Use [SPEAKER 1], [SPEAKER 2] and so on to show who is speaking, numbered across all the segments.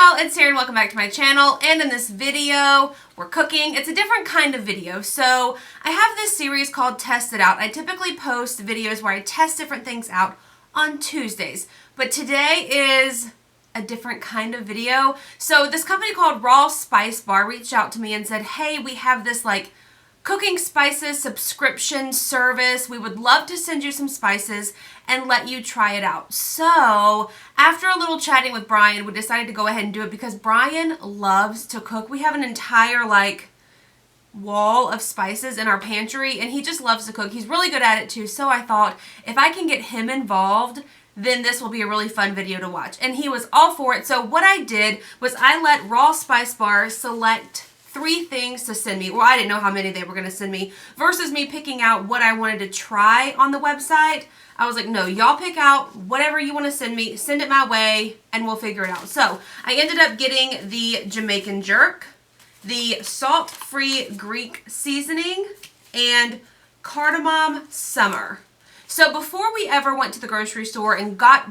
[SPEAKER 1] y'all, it's Taren. Welcome back to my channel, and in this video we're cooking. It's a different kind of video. So I have this series called Test It Out. I typically post videos where I test different things out on Tuesdays, but today is a different kind of video. So this company called Raw Spice Bar reached out to me and said, hey, we have this like cooking spices subscription service. We would love to send you some spices and let you try it out. So after a little chatting with Brian, we decided to go ahead and do it because Brian loves to cook. We have an entire like wall of spices in our pantry and he just loves to cook. He's really good at it too. So I thought if I can get him involved, then this will be a really fun video to watch. And he was all for it. So what I did was I let Raw Spice Bar select 3 things to send me. Well, I didn't know how many they were going to send me versus me picking out what I wanted to try on the website. I was like, no, y'all pick out whatever you want to send me, send it my way, and we'll figure it out. So I ended up getting the Jamaican Jerk, the salt-free Greek seasoning, and Cardamon Summer. So before we ever went to the grocery store and got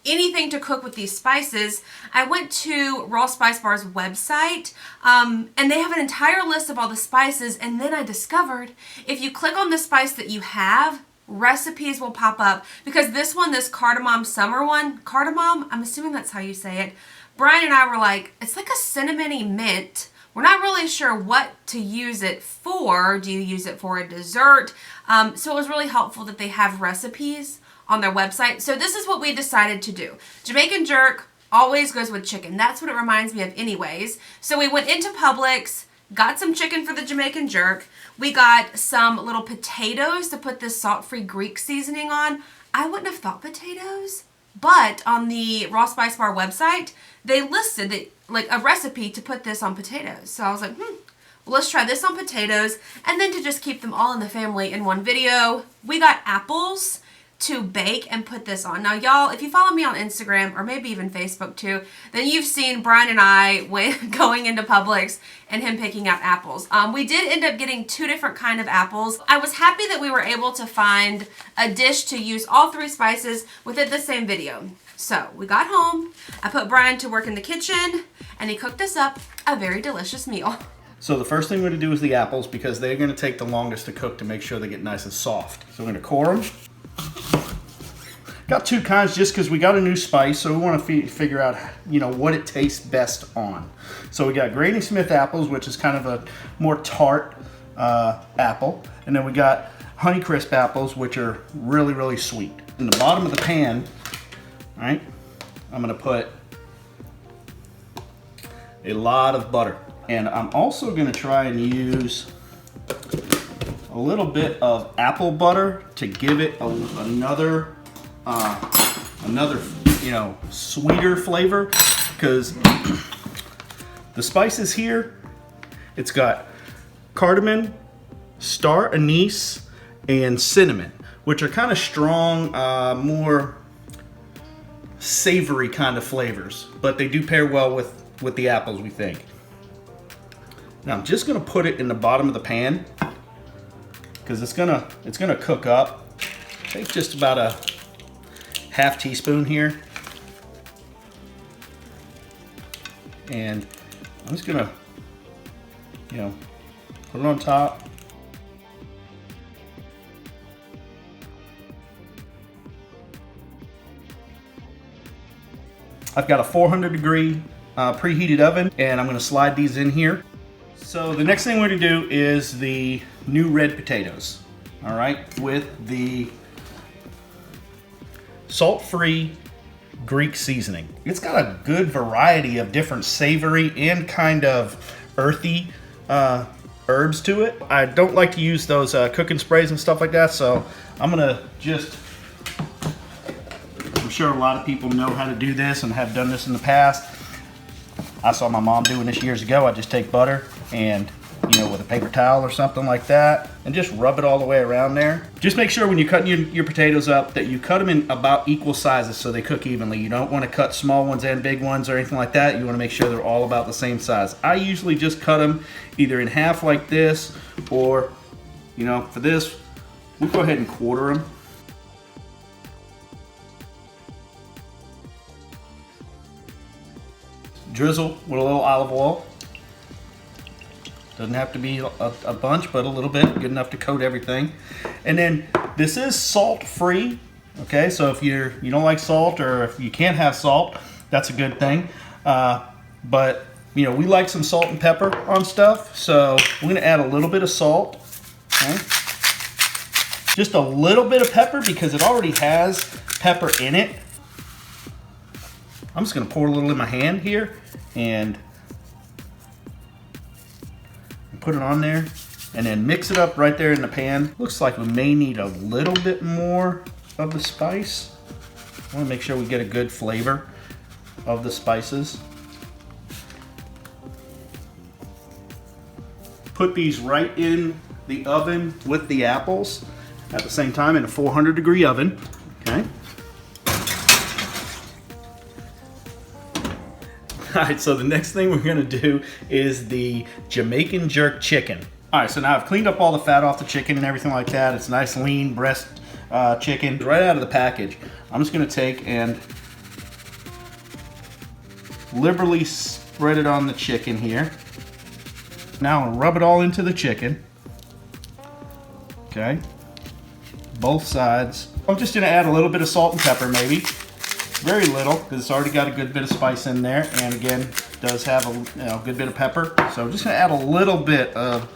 [SPEAKER 1] anything to cook with these spices, I went to Raw Spice Bar's website and they have an entire list of all the spices, and then I discovered if you click on the spice that you have, recipes will pop up because this Cardamon Summer one, cardamom, I'm assuming that's how you say it, Brian and I were like, it's like a cinnamony mint. We're not really sure what to use it for. Do you use it for a dessert? So it was really helpful that they have recipes on their website. So this is what we decided to do. Jamaican Jerk always goes with chicken. That's what it reminds me of anyways. So we went into Publix, got some chicken for the Jamaican Jerk. We got some little potatoes to put this salt-free Greek seasoning on. I wouldn't have thought potatoes, but on the Raw Spice Bar website, they listed it, like a recipe to put this on potatoes. So I was like, well, let's try this on potatoes. And then to just keep them all in the family in one video, we got apples to bake and put this on. Now y'all, if you follow me on Instagram or maybe even Facebook too, then you've seen Brian and I going into Publix and him picking out apples. We did end up getting 2 different kind of apples. I was happy that we were able to find a dish to use all 3 spices within the same video. So we got home, I put Brian to work in the kitchen, and he cooked us up a very delicious meal.
[SPEAKER 2] So the first thing we're gonna do is the apples because they're gonna take the longest to cook to make sure they get nice and soft. So we're gonna core them. Got 2 kinds just because we got a new spice, so we want to figure out, what it tastes best on. So we got Granny Smith apples, which is kind of a more tart apple, and then we got Honeycrisp apples, which are really, really sweet. In the bottom of the pan, all right, I'm going to put a lot of butter, and I'm also going to try and use a little bit of apple butter to give it another sweeter flavor, because the spices here, it's got cardamom, star anise, and cinnamon, which are kind of strong, more savory kind of flavors, but they do pair well with the apples, we think. Now I'm just gonna put it in the bottom of the pan because it's gonna cook up. Take just about a half teaspoon here, and I'm just gonna put it on top. I've got a 400-degree preheated oven, and I'm gonna slide these in here. So the next thing we're gonna do is the new red potatoes, all right, with the salt-free Greek seasoning. It's got a good variety of different savory and kind of earthy herbs to it. I don't like to use those cooking sprays and stuff like that, so I'm gonna I'm sure a lot of people know how to do this and have done this in the past. I saw my mom doing this years ago. I just take butter and with a paper towel or something like that, and just rub it all the way around there. Just make sure when you're cutting your potatoes up that you cut them in about equal sizes so they cook evenly. You don't want to cut small ones and big ones or anything like that. You want to make sure they're all about the same size. I usually just cut them either in half like this, or for this, we'll go ahead and quarter them. drizzle with a little olive oil. Doesn't have to be a bunch, but a little bit, good enough to coat everything. And then this is salt free. Okay, so if you don't like salt, or if you can't have salt, that's a good thing. But you know, we like some salt and pepper on stuff, so we're gonna add a little bit of salt. Okay, just a little bit of pepper because it already has pepper in it. I'm just gonna pour a little in my hand here and put it on there, and then mix it up right there in the pan. Looks like we may need a little bit more of the spice. I want to make sure we get a good flavor of the spices. Put these right in the oven with the apples at the same time in a 400-degree oven. Okay. All right, so the next thing we're gonna do is the Jamaican Jerk chicken. All right, so now I've cleaned up all the fat off the chicken and everything like that. It's nice, lean breast chicken right out of the package. I'm just gonna take and liberally spread it on the chicken here. Now I'm gonna rub it all into the chicken. Okay, both sides. I'm just gonna add a little bit of salt and pepper, maybe. Very little, because it's already got a good bit of spice in there, and again, does have a good bit of pepper. So I'm just gonna add a little bit of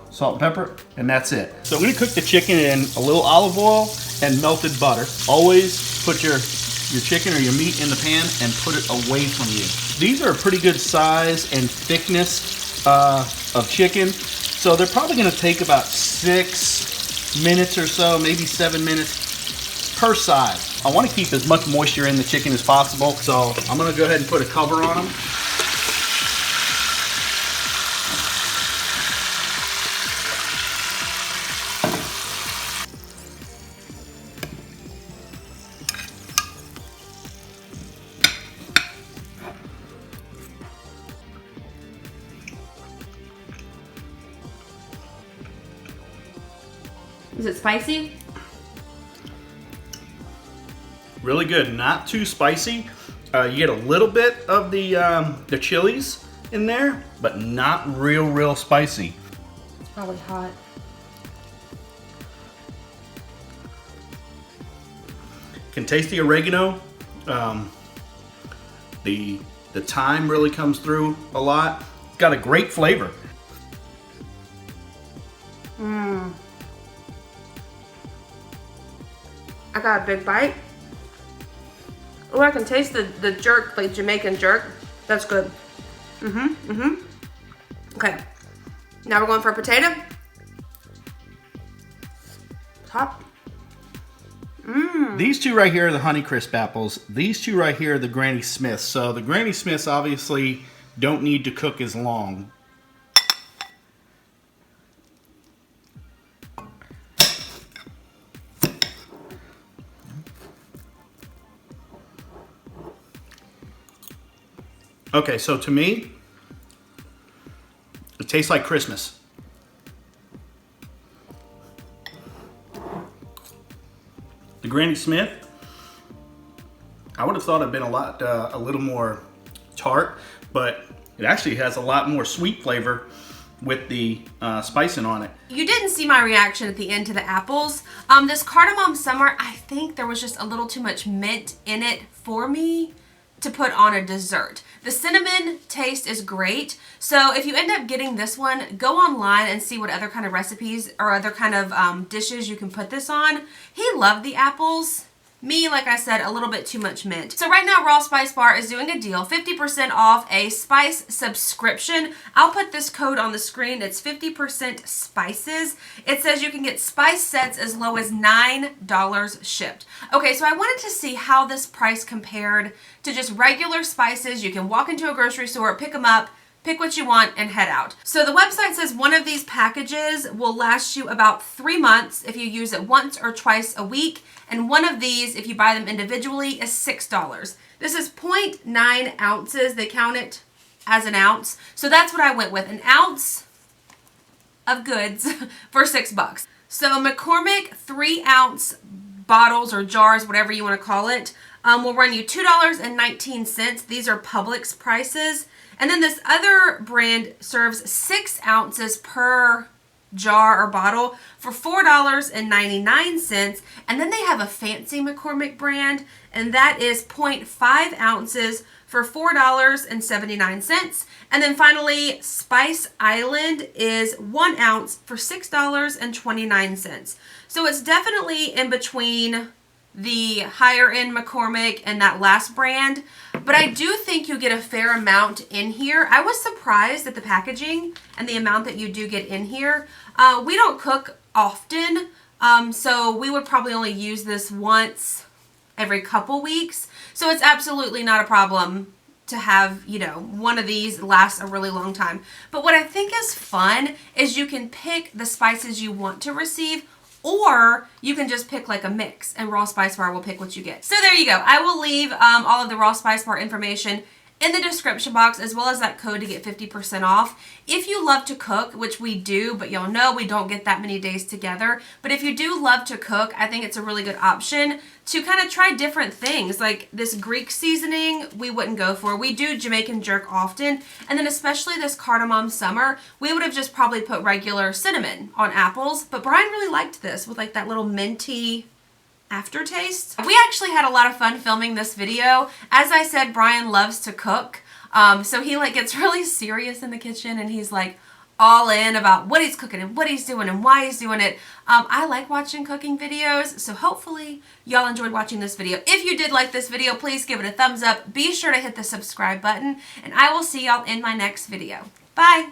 [SPEAKER 2] salt and pepper, and that's it. So we're gonna cook the chicken in a little olive oil and melted butter. Always put your chicken or your meat in the pan and put it away from you. These are a pretty good size and thickness of chicken, so they're probably gonna take about 6 minutes or so, maybe 7 minutes per side. I want to keep as much moisture in the chicken as possible, so I'm going to go ahead and put a cover on them.
[SPEAKER 1] Is it spicy?
[SPEAKER 2] Really good, not too spicy. You get a little bit of the chilies in there, but not real spicy.
[SPEAKER 1] It's probably hot.
[SPEAKER 2] Can taste the oregano. The thyme really comes through a lot. It's got a great flavor.
[SPEAKER 1] I got a big bite. Oh, I can taste the jerk, like Jamaican jerk. That's good. Okay. Now we're going for a potato. Top.
[SPEAKER 2] These two right here are the Honeycrisp apples. These two right here are the Granny Smiths. So the Granny Smiths obviously don't need to cook as long. Okay, so to me, it tastes like Christmas. The Granny Smith, I would have thought it'd been a little more tart, but it actually has a lot more sweet flavor with the spicing on it.
[SPEAKER 1] You didn't see my reaction at the end to the apples. This Cardamon Summer, I think there was just a little too much mint in it for me to put on a dessert. The cinnamon taste is great, so if you end up getting this one, go online and see what other kind of recipes or other kind of dishes you can put this on. He loved the apples. Me, like I said, a little bit too much mint. So right now, Raw Spice Bar is doing a deal, 50% off a spice subscription. I'll put this code on the screen. It's 50% spices. It says you can get spice sets as low as $9 shipped. Okay, so I wanted to see how this price compared to just regular spices. You can walk into a grocery store, pick them up, pick what you want, and head out. So the website says one of these packages will last you about 3 months if you use it once or twice a week. And one of these, if you buy them individually, is $6. This is 0.9 ounces. They count it as an ounce. So that's what I went with, an ounce of goods for $6. So McCormick 3-ounce bottles or jars, whatever you want to call it, will run you $2.19. These are Publix prices. And then this other brand serves 6 ounces per jar or bottle for $4.99. And then they have a fancy McCormick brand, and that is 0.5 ounces for $4.79. And then finally, Spice Island is 1 ounce for $6.29. So it's definitely in between the higher end McCormick and that last brand, but I do think you get a fair amount in here. I was surprised at the packaging and the amount that you do get in here. We don't cook often, so we would probably only use this once every couple weeks. So it's absolutely not a problem to have, you know, one of these last a really long time. But what I think is fun is you can pick the spices you want to receive, or you can just pick like a mix, and Raw Spice Bar will pick what you get. So there you go. I will leave all of the Raw Spice Bar information in the description box, as well as that code to get 50% off. If you love to cook, which we do, but y'all know we don't get that many days together, but if you do love to cook, I think it's a really good option to kind of try different things. Like this Greek seasoning, we wouldn't go for. We do Jamaican Jerk often, and then especially this Cardamon Summer, we would have just probably put regular cinnamon on apples, but Brian really liked this with like that little minty aftertaste. We actually had a lot of fun filming this video. As I said, Brian loves to cook, so he like gets really serious in the kitchen, and he's like all in about what he's cooking and what he's doing and why he's doing it. I like watching cooking videos, so hopefully y'all enjoyed watching this video. If you did like this video, please give it a thumbs up. Be sure to hit the subscribe button, and I will see y'all in my next video. Bye!